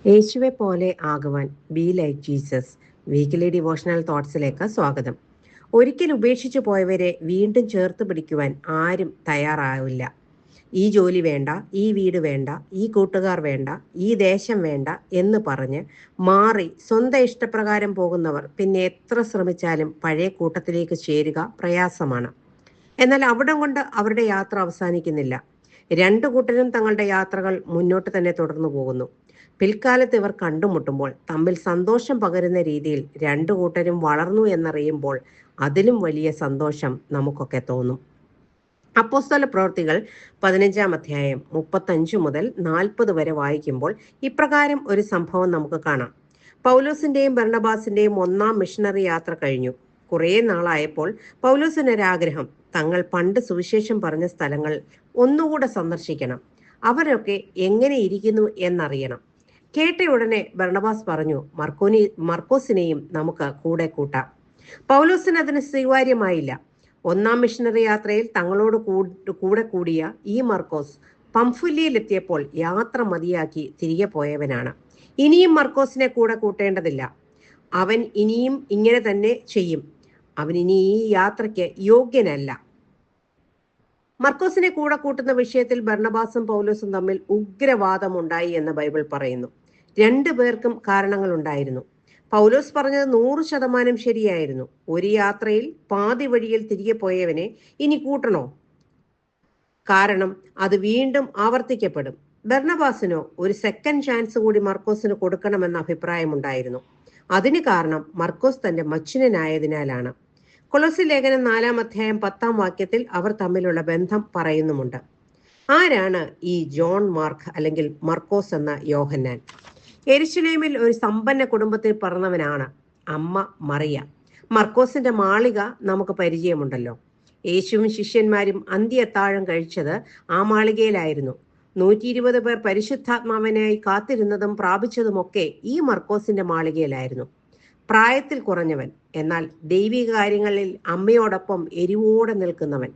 യേശുവെ പോലെ ആകുവാൻ be like Jesus weekly devotional തോട്ട്സിലേക്ക് സ്വാഗതം. ഒരിക്കൽ ഉപേക്ഷിച്ചു പോയവരെ വീണ്ടും ചേർത്ത് പിടിക്കുവാൻ ആരും തയ്യാറാവില്ല. ഈ ജോലി വേണ്ട, ഈ വീട് വേണ്ട, ഈ കൂട്ടുകാർ വേണ്ട, ഈ ദേശം വേണ്ട എന്ന് പറഞ്ഞ് മാറി സ്വന്തം ഇഷ്ടപ്രകാരം പോകുന്നവർ പിന്നെ എത്ര ശ്രമിച്ചാലും പഴയ കൂട്ടത്തിലേക്ക് ചേരുക പ്രയാസമാണ്. എന്നാൽ അവിടം കൊണ്ട് അവരുടെ യാത്ര അവസാനിക്കുന്നില്ല. രണ്ടു കൂട്ടരും തങ്ങളുടെ യാത്രകൾ മുന്നോട്ട് തന്നെ തുടർന്നു പോകുന്നു. പിൽക്കാലത്ത് ഇവർ കണ്ടുമുട്ടുമ്പോൾ തമ്മിൽ സന്തോഷം പകരുന്ന രീതിയിൽ രണ്ടു കൂട്ടരും വളർന്നു എന്നറിയുമ്പോൾ അതിലും വലിയ സന്തോഷം നമുക്കൊക്കെ തോന്നും. അപ്പോസ്തല പ്രവൃത്തികൾ 15-ാം അധ്യായം 35 മുതൽ 40 വരെ വായിക്കുമ്പോൾ ഇപ്രകാരം ഒരു സംഭവം നമുക്ക് കാണാം. പൗലോസിന്റെയും ബർണബാസിന്റെയും ഒന്നാം മിഷണറി യാത്ര കഴിഞ്ഞു. കുറേ നാളായപ്പോൾ പൗലോസിനൊരാഗ്രഹം, തങ്ങൾ പണ്ട് സുവിശേഷം പറഞ്ഞ സ്ഥലങ്ങൾ ഒന്നുകൂടെ സന്ദർശിക്കണം, അവരൊക്കെ എങ്ങനെ ഇരിക്കുന്നു എന്നറിയണം. കേട്ടയുടനെ ബർണബാസ് പറഞ്ഞു, മർക്കോസിനെയും നമുക്ക് കൂടെ കൂട്ടാം. പൗലോസിന് അതിന് സ്വീകാര്യമായില്ല. ഒന്നാം മിഷണറി യാത്രയിൽ തങ്ങളോട് കൂടെ കൂടിയ ഈ മർക്കോസ് പംഫുല്യയിലെത്തിയപ്പോൾ യാത്ര മതിയാക്കി തിരികെ പോയവനാണ്. ഇനിയും മർക്കോസിനെ കൂടെ കൂട്ടേണ്ടതില്ല. അവൻ ഇനിയും ഇങ്ങനെ തന്നെ ചെയ്യും. അവൻ ഇനി ഈ യാത്രയ്ക്ക് യോഗ്യനല്ല. മർക്കോസിനെ കൂടെ കൂട്ടുന്ന വിഷയത്തിൽ ബർണബാസും പൗലോസും തമ്മിൽ ഉഗ്രവാദമുണ്ടായി എന്ന് ബൈബിൾ പറയുന്നു. രണ്ടു പേർക്കും കാരണങ്ങൾ ഉണ്ടായിരുന്നു. പൗലോസ് പറഞ്ഞത് 100% ശരിയായിരുന്നു. ഒരു യാത്രയിൽ പാതി വഴിയിൽ തിരികെ പോയവനെ ഇനി കൂട്ടണോ? കാരണം അത് വീണ്ടും ആവർത്തിക്കപ്പെടും. ബർണബാസിനോ ഒരു സെക്കൻഡ് ചാൻസ് കൂടി മർക്കോസിന് കൊടുക്കണമെന്ന അഭിപ്രായമുണ്ടായിരുന്നു. അതിന് കാരണം മർക്കോസ് തന്റെ മച്ചുനനായതിനാലാണ്. കൊലോസി ലേഖനം 4-ാം അധ്യായം 10-ാം വാക്യത്തിൽ അവർ തമ്മിലുള്ള ബന്ധം പറയുന്നുമുണ്ട്. ആരാണ് ഈ ജോൺ മാർക്ക് അല്ലെങ്കിൽ മർക്കോസ് എന്ന യോഹന്നാൻ? യെരുശലേമിൽ ഒരു സമ്പന്ന കുടുംബത്തിൽ പിറന്നവനാണ്. അമ്മ മറിയ. മർക്കോസിന്റെ മാളിക നമുക്ക് പരിചയമുണ്ടല്ലോ. യേശുവും ശിഷ്യന്മാരും അന്ത്യത്താഴം കഴിച്ചത് ആ മാളികയിലായിരുന്നു. 120 പേർ പരിശുദ്ധാത്മാവിനായി കാത്തിരുന്നതും പ്രാപിച്ചതുമൊക്കെ ഈ മർക്കോസിന്റെ മാളികയിലായിരുന്നു. പ്രായത്തിൽ കുറഞ്ഞവൻ, എന്നാൽ ദൈവിക കാര്യങ്ങളിൽ അമ്മയോടൊപ്പം എരിവോടെ നിൽക്കുന്നവൻ.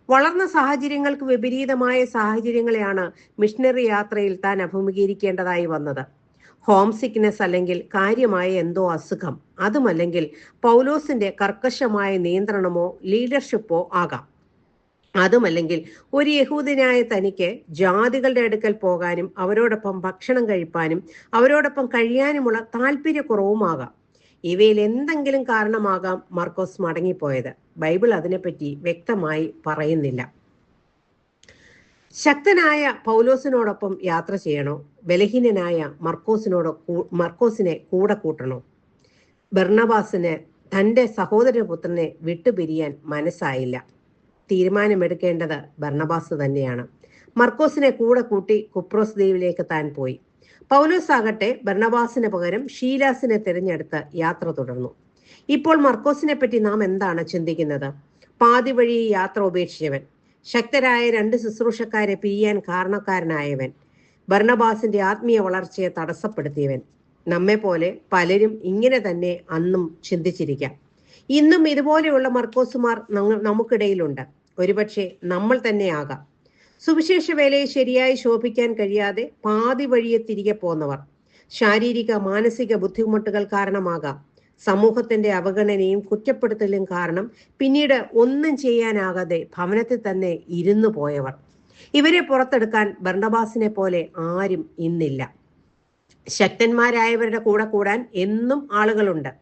വളർന്ന സാഹചര്യങ്ങൾക്ക് വിപരീതമായ സാഹചര്യങ്ങളെയാണ് മിഷണറി യാത്രയിൽ താൻ അഭിമുഖീകരിക്കേണ്ടതായി വന്നത്. ഹോം സിക്നെസ് അല്ലെങ്കിൽ കാര്യമായ എന്തോ അസുഖം, അതുമല്ലെങ്കിൽ പൗലോസിന്റെ കർക്കശമായ നിയന്ത്രണമോ ലീഡർഷിപ്പോ ആകാം. അതുമല്ലെങ്കിൽ ഒരു യഹൂദനായ തനിക്ക് ജാതികളുടെ അടുക്കൽ പോകാനും അവരോടൊപ്പം ഭക്ഷണം കഴിപ്പാനും അവരോടൊപ്പം കഴിയാനുമുള്ള താല്പര്യക്കുറവുമാകാം. ഇവയിൽ എന്തെങ്കിലും കാരണമാകാം മർക്കോസ് മടങ്ങിപ്പോയത്. ബൈബിൾ അതിനെപ്പറ്റി വ്യക്തമായി പറയുന്നില്ല. ശക്തനായ പൗലോസിനോടൊപ്പം യാത്ര ചെയ്യണോ? ബലഹീനനായ മർക്കോസിനെ കൂടെ കൂട്ടണോ? ബർണബാസിന് തൻ്റെ സഹോദരപുത്രനെ വിട്ടുപിരിയാൻ മനസ്സായില്ല. തീരുമാനമെടുക്കേണ്ടത് ബർണബാസ് തന്നെയാണ്. മർക്കോസിനെ കൂടെ കൂട്ടി കുപ്രോസ് ദ്വീപിലേക്ക് താൻ പോയി. പൗലോസ് ആകട്ടെ ബർണബാസിന് പകരം ഷീലാസിനെ തിരഞ്ഞെടുത്ത് യാത്ര തുടർന്നു. ഇപ്പോൾ മർക്കോസിനെ പറ്റി നാം എന്താണ് ചിന്തിക്കുന്നത്? പാതി വഴി യാത്ര ഉപേക്ഷിച്ചവൻ, ശക്തരായ 2 ശുശ്രൂഷക്കാരെ പിരിയാൻ കാരണക്കാരനായവൻ, ബർണബാസിന്റെ ആത്മീയ വളർച്ചയെ തടസ്സപ്പെടുത്തിയവൻ. നമ്മെ പോലെ പലരും ഇങ്ങനെ തന്നെ അന്നും ചിന്തിച്ചിരിക്കാം. ഇന്നും ഇതുപോലെയുള്ള മർക്കോസുമാർ നമുക്കിടയിലുണ്ട്. ഒരുപക്ഷെ നമ്മൾ തന്നെ ആകാം. സുവിശേഷ വേലയെ ശരിയായി ശോഭിക്കാൻ കഴിയാതെ പാതി വഴിയെ തിരികെ പോന്നവർ. ശാരീരിക മാനസിക ബുദ്ധിമുട്ടുകൾ കാരണമാകാം. സമൂഹത്തിന്റെ അവഗണനയും കുറ്റപ്പെടുത്തലും കാരണം പിന്നീട് ഒന്നും ചെയ്യാനാകാതെ ഭവനത്തിൽ തന്നെ ഇരുന്നു പോയവർ. ഇവരെ പുറത്തെടുക്കാൻ ബർണബാസിനെ പോലെ ആരും ഇന്നില്ല. ശക്തന്മാരായവരുടെ കൂടെ കൂടാൻ എന്നും ആളുകളുണ്ട്.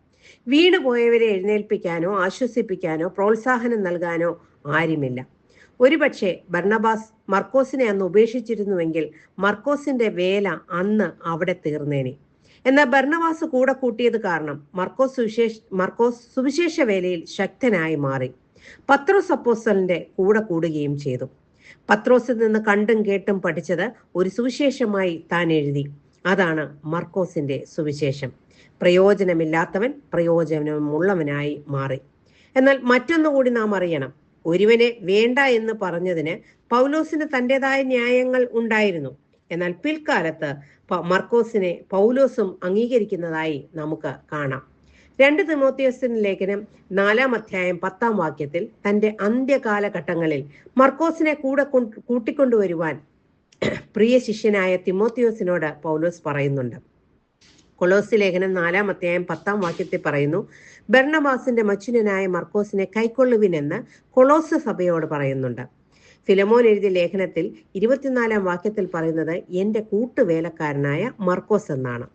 വീണുപോയവരെ എഴുന്നേൽപ്പിക്കാനോ ആശ്വസിപ്പിക്കാനോ പ്രോത്സാഹനം നൽകാനോ ആരുമില്ല. ഒരുപക്ഷെ ബർണബാസ് മർക്കോസിനെ അന്ന് ഉപേക്ഷിച്ചിരുന്നുവെങ്കിൽ മർക്കോസിന്റെ വേല അന്ന് അവിടെ തീർന്നേനെ. എന്നാൽ ബർണബാസ് കൂടെ കൂട്ടിയത് കാരണം മർക്കോസ് സുവിശേഷ വേലയിൽ ശക്തനായി മാറി. പത്രോസ് അപ്പോസ്തലന്റെ കൂടെ കൂടുകയും ചെയ്തു. പത്രോസിൽ നിന്ന് കണ്ടും കേട്ടും പഠിച്ചത് ഒരു സുവിശേഷമായി താൻ എഴുതി. അതാണ് മർക്കോസിന്റെ സുവിശേഷം. പ്രയോജനമില്ലാത്തവൻ പ്രയോജനമുള്ളവനായി മാറി. എന്നാൽ മറ്റൊന്നുകൂടി നാം അറിയണം. ഒരുവനെ വേണ്ട എന്ന് പറഞ്ഞതിന് പൗലോസിന് തൻ്റെതായ ന്യായങ്ങൾ ഉണ്ടായിരുന്നു. എന്നാൽ പിൽക്കാലത്ത് മർക്കോസിനെ പൗലോസും അംഗീകരിക്കുന്നതായി നമുക്ക് കാണാം. 2 തിമോത്തിയോസിന്റെ ലേഖനം 4-ാം അധ്യായം 10-ാം വാക്യത്തിൽ തൻ്റെ അന്ത്യകാലഘട്ടങ്ങളിൽ മർക്കോസിനെ കൂട്ടിക്കൊണ്ടുവരുവാൻ പ്രിയ ശിഷ്യനായ തിമോത്തിയോസിനോട് പൗലോസ് പറയുന്നുണ്ട്. കൊളോസി ലേഖനം 4-ാം അധ്യായം 10-ാം വാക്യത്തിൽ പറയുന്നു, ബർണ്ണബാസിന്റെ മച്ചുനനായ മർക്കോസിനെ കൈക്കൊള്ളുവിനെന്ന് കൊളോസ് സഭയോട് പറയുന്നുണ്ട്. ഫിലമോൻ എഴുതിയ ലേഖനത്തിൽ 24-ാം വാക്യത്തിൽ പറയുന്നത് എന്റെ കൂട്ടുവേലക്കാരനായ മർക്കോസ് എന്നാണ്.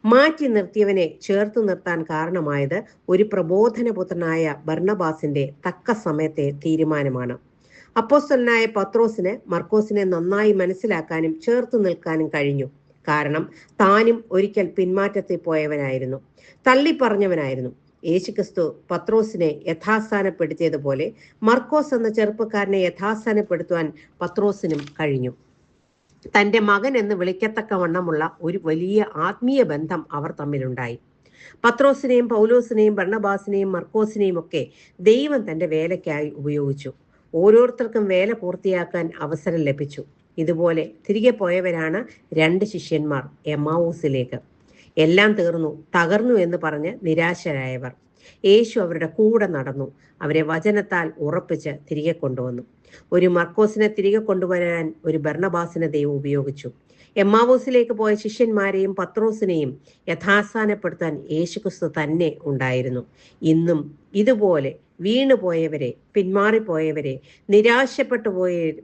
മാറ്റി നിർത്തിയവനെ ചേർത്തു നിർത്താൻ കാരണമായത് ഒരു പ്രബോധനപുത്രനായ ബർണ്ണബാസിന്റെ തക്ക സമയത്തെ തീരുമാനമാണ്. അപ്പോസ്തലനായ പത്രോസിന് മർക്കോസിനെ നന്നായി മനസ്സിലാക്കാനും ചേർത്തു നിൽക്കാനും കഴിഞ്ഞു. കാരണം താനും ഒരിക്കൽ പിന്മാറ്റത്തിൽ പോയവനായിരുന്നു, തള്ളിപ്പറഞ്ഞവനായിരുന്നു. യേശുക്രിസ്തു പത്രോസിനെ യഥാസ്ഥാനപ്പെടുത്തിയതുപോലെ മർക്കോസ് എന്ന ചെറുപ്പക്കാരനെ യഥാസ്ഥാനപ്പെടുത്തുവാൻ പത്രോസിനും കഴിഞ്ഞു. തന്റെ മകൻ എന്ന് വിളിക്കത്തക്കവണ്ണമുള്ള ഒരു വലിയ ആത്മീയ ബന്ധം അവർ തമ്മിലുണ്ടായി. പത്രോസിനെയും പൗലോസിനെയും ബർണ്ണബാസിനെയും മർക്കോസിനെയും ഒക്കെ ദൈവം തന്റെ വേലയ്ക്കായി ഉപയോഗിച്ചു. ഓരോരുത്തർക്കും വേല പൂർത്തിയാക്കാൻ അവസരം ലഭിച്ചു. ഇതുപോലെ തിരികെ പോയവരാണ് 2 ശിഷ്യന്മാർ എമ്മാവൂസിലേക്ക്. എല്ലാം തകർന്നു എന്ന് പറഞ്ഞ് നിരാശരായവർ. യേശു അവരുടെ കൂടെ നടന്നു, അവരെ വചനത്താൽ ഉറപ്പിച്ച് തിരികെ കൊണ്ടുവന്നു. ഒരു മർക്കോസിനെ തിരികെ കൊണ്ടുവരാൻ ഒരു ബർണ്ണബാസിനെ ദൈവം ഉപയോഗിച്ചു. എമ്മാവൂസിലേക്ക് പോയ ശിഷ്യന്മാരെയും പത്രോസിനെയും യഥാസ്ഥാനപ്പെടുത്താൻ യേശുക്രിസ്തു തന്നെ ഉണ്ടായിരുന്നു. ഇന്നും ഇതുപോലെ വീണുപോയവരെ, പിന്മാറിപ്പോയവരെ, നിരാശപ്പെട്ടു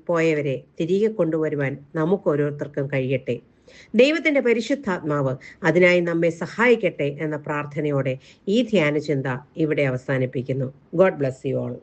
പോയവരെ തിരികെ കൊണ്ടുവരുവാൻ നമുക്ക് ഓരോരുത്തർക്കും കഴിയട്ടെ. ദൈവത്തിന്റെ പരിശുദ്ധാത്മാവ് അതിനായി നമ്മെ സഹായിക്കട്ടെ എന്ന പ്രാർത്ഥനയോടെ ഈ ധ്യാനചിന്ത ഇവിടെ അവസാനിപ്പിക്കുന്നു. God bless you all.